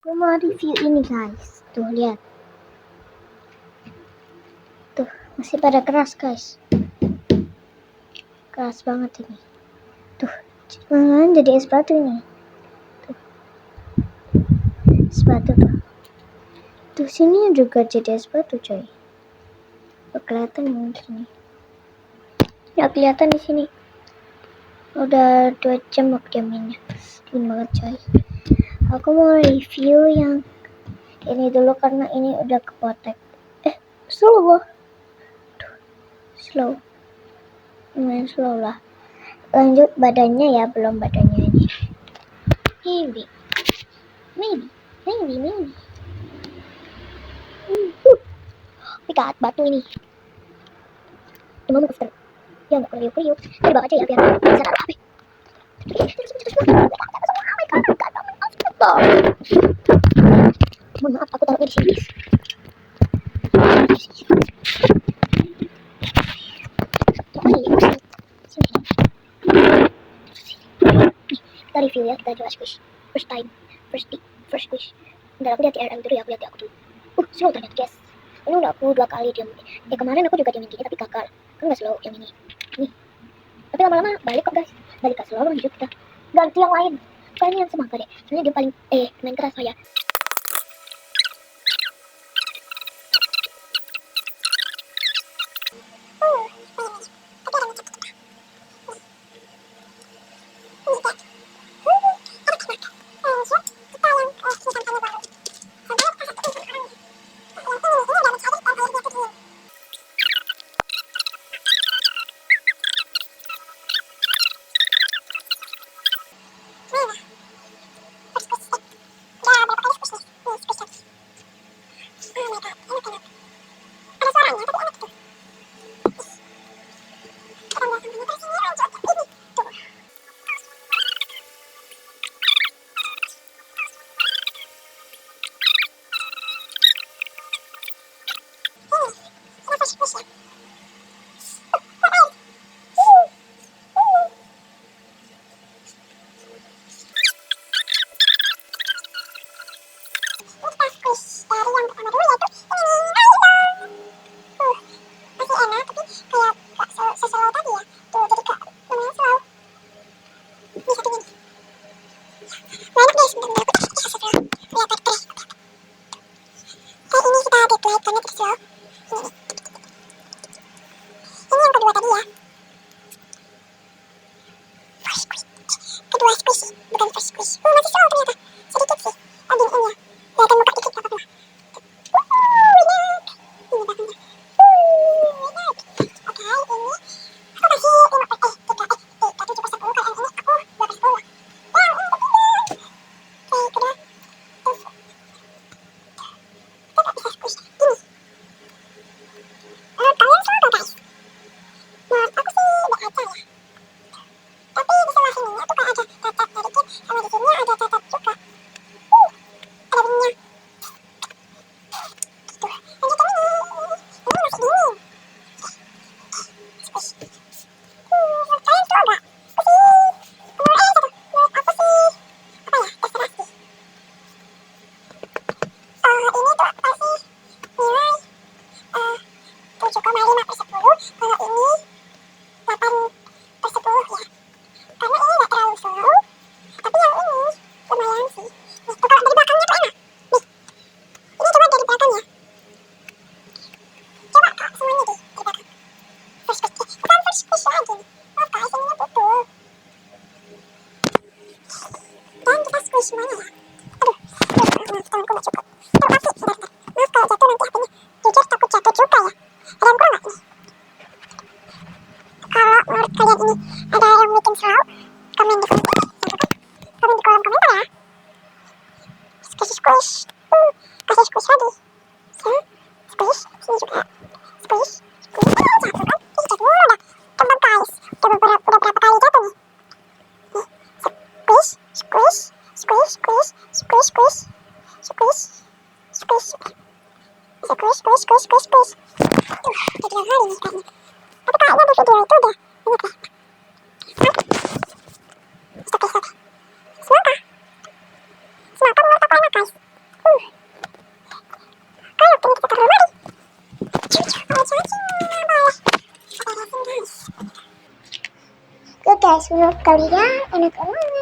Gue mau review ini guys. Tuh lihat. Tuh masih pada keras guys. Keras banget ini. Tuh jadi es batu ini. Tuh. Es batu tuh. Tuh sini juga jadi es batu coy. Tuh, kelihatan di sini. Ya kelihatan di sini. Udah 2 jam aku diaminnya. Dingin banget coy. Aku mau review yang ini dulu karena ini udah kepotek. Slow. Slow. Lumayan slow lah. Lanjut badannya ya, belum badannya ini. Maybe. Pikat batu ini. Gimana Ustaz? Ya nggak kriuk-kriuk. Dibawa aja ya biar bisa taruh HP. Mohon maaf, aku taruhnya di sini. Kita review ya, kita jelas squish. First squish. Bentar aku lihat di RM dulu ya, aku lihat di aku dulu. Slow ternyata guys. Ini udah aku 2 kali diam. Kemarin aku juga diamin gini tapi gagal. Kan nggak slow yang ini. Nih. Tapi lama-lama balik kok guys. Balik ke slow lanjut kita. Ganti yang lain. Kayaknya yang semangka deh. Soalnya dia paling main keras saya. Kedua squish, bukan first squish. Masih slow ternyata. Sedikit sih. Ini. Kelihatan muka dikit apa-apa. Semuanya ya. Aduh, tanganku gak cukup. Maaf kalau jatuh nanti HP-nya. Jujur takut jatuh juga ya. Ada yang kurang gak nih? Kalau menurut kalian ini ada yang bikin slow, komen di komentar. Komen di kolom komentar ya. Squish. Kasih squish lagi. Squish, sini juga. Squish. Jatuh kan? Jatuh mulu dah. Coba guys, udah berapa kali jatuh nih. Squish. Jadi yang hari nih kayaknya. Tapi kayaknya di video itu udah banyak deh. Stop. Semangka menurut aku enak guys. guys, menurut kalian enak mana?